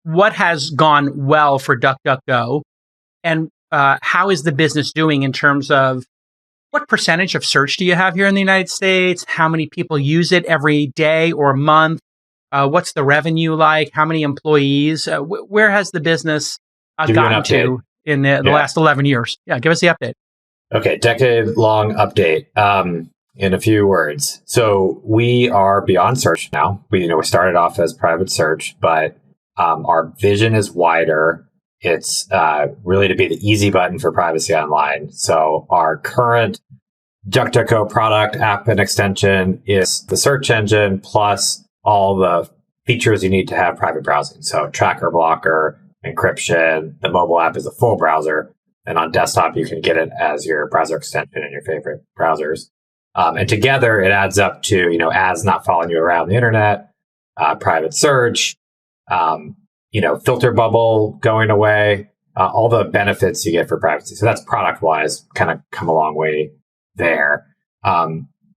what has gone well for DuckDuckGo, and how is the business doing in terms of what percentage of search do you have here in the United States? How many people use it every day or month? What's the revenue like? How many employees? Where has the business gotten to in the last 11 years? Yeah, give us the update. Okay, decade-long update in a few words. So we are beyond search now. We started off as private search, but our vision is wider. It's really to be the easy button for privacy online. So our current DuckDuckGo product, app, and extension is the search engine plus all the features you need to have private browsing. So tracker blocker, encryption, the mobile app is a full browser. And on desktop, you can get it as your browser extension in your favorite browsers. And together, it adds up to, ads not following you around the internet, private search, filter bubble going away, all the benefits you get for privacy. So that's product-wise kind of come a long way there.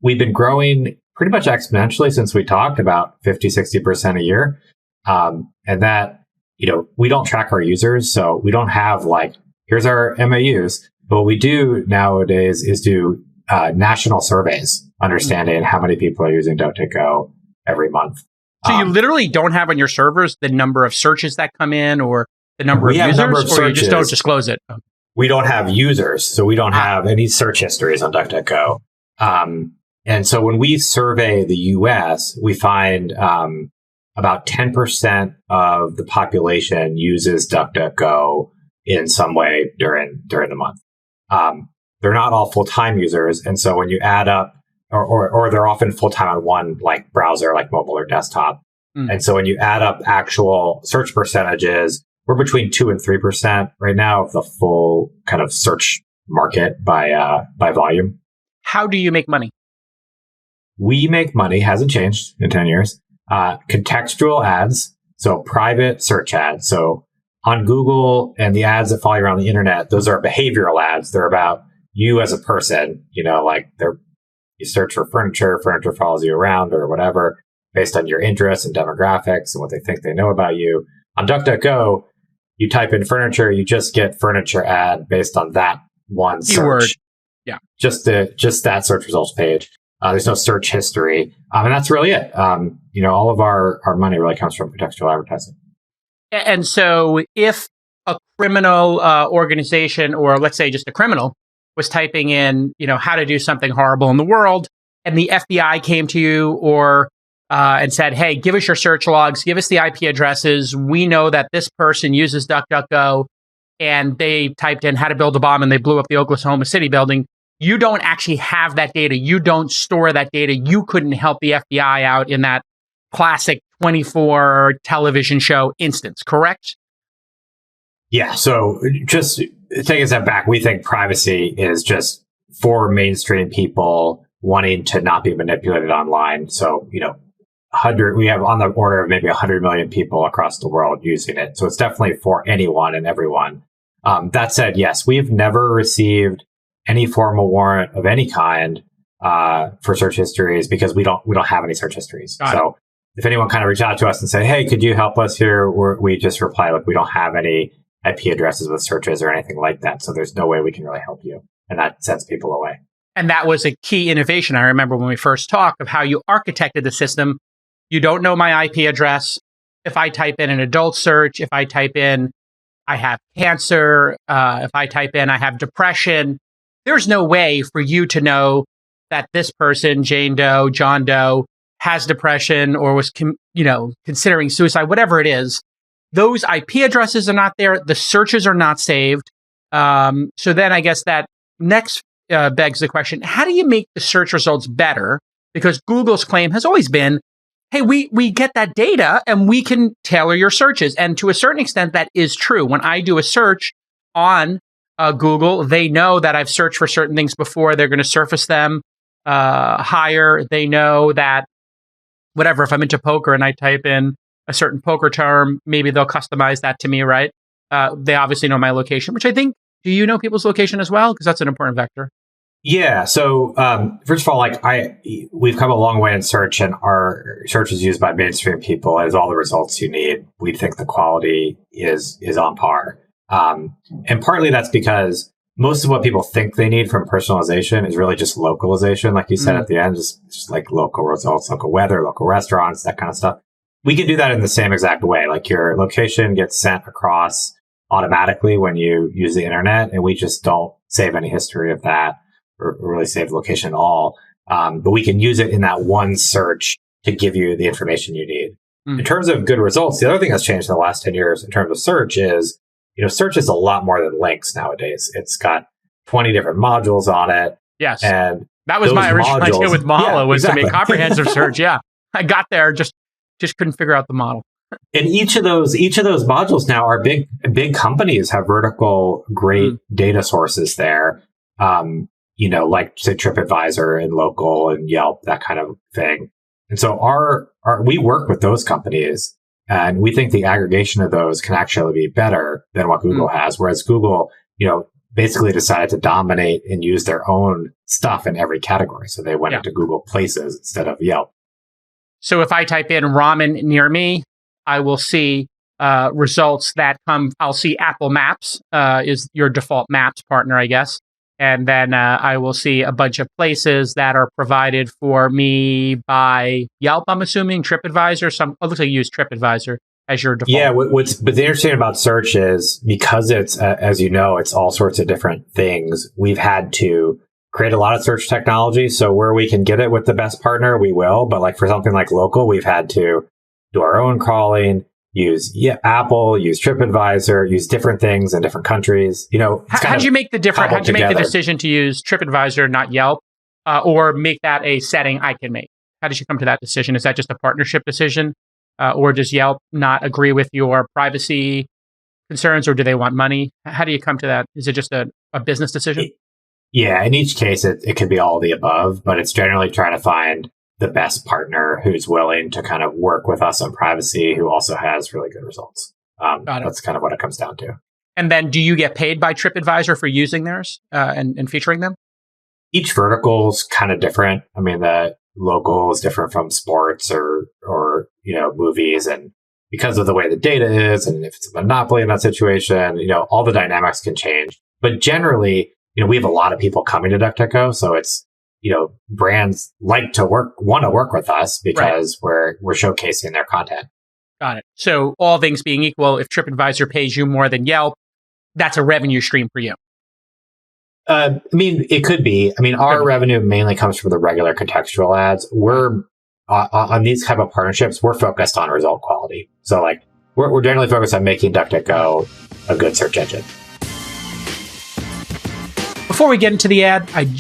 We've been growing pretty much exponentially since we talked, about 50, 60% a year. And that, we don't track our users. So we don't have here's our MAUs. But what we do nowadays is do national surveys, understanding how many people are using DuckDuckGo every month. So you literally don't have on your servers the number of searches that come in or the number of users, or you just don't disclose it? We don't have users, so we don't have any search histories on DuckDuckGo. And so when we survey the US, we find about 10% of the population uses DuckDuckGo in some way during the month. They're not all full-time users. And so when you add up, or they're often full-time on one browser, like mobile or desktop. And so when you add up actual search percentages, we're between 2 and 3% right now of the full kind of search market by volume. How do you make money? We make money, hasn't changed in 10 years. Contextual ads, so private search ads. So on Google and the ads that follow you around the internet, those are behavioral ads. They're about you as a person, you search for furniture follows you around or whatever based on your interests and demographics and what they think they know about you. On DuckDuckGo, you type in furniture, you just get furniture ad based on that one keyword. Search. Yeah. Just that search results page. There's no search history. And that's really it. All of our money really comes from contextual advertising. And so if a criminal organization, or let's say just a criminal, was typing in, how to do something horrible in the world, and the FBI came to you and said, hey, give us your search logs, give us the IP addresses. We know that this person uses DuckDuckGo, and they typed in how to build a bomb and they blew up the Oklahoma City building. You don't actually have that data. You don't store that data. You couldn't help the FBI out in that classic 24 television show instance, correct? Yeah. So just take a step back. We think privacy is just for mainstream people wanting to not be manipulated online. So, we have on the order of maybe 100 million people across the world using it. So it's definitely for anyone and everyone. That said, yes, we've never received any formal warrant of any kind for search histories because we don't have any search histories. So if anyone kind of reached out to us and say, hey, could you help us here? We just reply, we don't have any IP addresses with searches or anything like that. So there's no way we can really help you. And that sends people away. And that was a key innovation. I remember when we first talked of how you architected the system. You don't know my IP address. If I type in an adult search, if I type in I have cancer, if I type in I have depression, there's no way for you to know that this person, Jane Doe, John Doe, has depression or was, considering suicide, whatever it is. Those IP addresses are not there. The searches are not saved. So then I guess that next begs the question, how do you make the search results better? Because Google's claim has always been, hey, we get that data and we can tailor your searches. And to a certain extent, that is true. When I do a search on Google, they know that I've searched for certain things before. They're going to surface them higher. They know that whatever, if I'm into poker and I type in a certain poker term, maybe they'll customize that to me, right? They obviously know my location, which I think, do you know people's location as well? Because that's an important vector. Yeah. So first of all, we've come a long way in search, and our search is used by mainstream people as all the results you need. We think the quality is on par, and partly that's because most of what people think they need from personalization is really just localization, like you said at the end, just like local results, local weather, local restaurants, that kind of stuff. We can do that in the same exact way. Like your location gets sent across automatically when you use the internet, and we just don't save any history of that or really save the location at all. But we can use it in that one search to give you the information you need. In terms of good results, the other thing that's changed in the last 10 years in terms of search is, search is a lot more than links nowadays. It's got 20 different modules on it. Yes. And that was my original idea with Mahalo, was exactly. to make comprehensive search. Yeah. I got there, just couldn't figure out the model. And each of those modules now are big companies have vertical great data sources there. Like say Tripadvisor and Local and Yelp, that kind of thing. And so we work with those companies, and we think the aggregation of those can actually be better than what Google has. Whereas Google, basically decided to dominate and use their own stuff in every category. So they went into Google Places instead of Yelp. So if I type in ramen near me, I will see results that come. I'll see Apple Maps is your default maps partner, I guess. And then I will see a bunch of places that are provided for me by Yelp, I'm assuming, TripAdvisor. It looks like you use TripAdvisor as your default. Yeah, what's interesting about search is because it's, as you know, it's all sorts of different things. We've had to create a lot of search technology. So where we can get it with the best partner, we will. But like for something like Local, we've had to do our own crawling, use Apple, use TripAdvisor, use different things in different countries. How did you make the difference? How did you make the decision to use TripAdvisor, not Yelp, or make that a setting I can make? How did you come to that decision? Is that just a partnership decision, or does Yelp not agree with your privacy concerns, or do they want money? How do you come to that? Is it just a business decision? Yeah, in each case, it can be all of the above, but it's generally trying to find the best partner who's willing to kind of work with us on privacy, who also has really good results. That's kind of what it comes down to. And then do you get paid by TripAdvisor for using theirs and featuring them? Each vertical is kind of different. I mean, the Local is different from sports or movies. And because of the way the data is, and if it's a monopoly in that situation, all the dynamics can change. But generally, we have a lot of people coming to DuckDuckGo. So it's, brands want to work with us because we're showcasing their content. Got it. So all things being equal, if TripAdvisor pays you more than Yelp, that's a revenue stream for you. It could be. Our revenue mainly comes from the regular contextual ads. We're on these type of partnerships, we're focused on result quality. So we're generally focused on making DuckDuckGo a good search engine. Before we get into the ad, I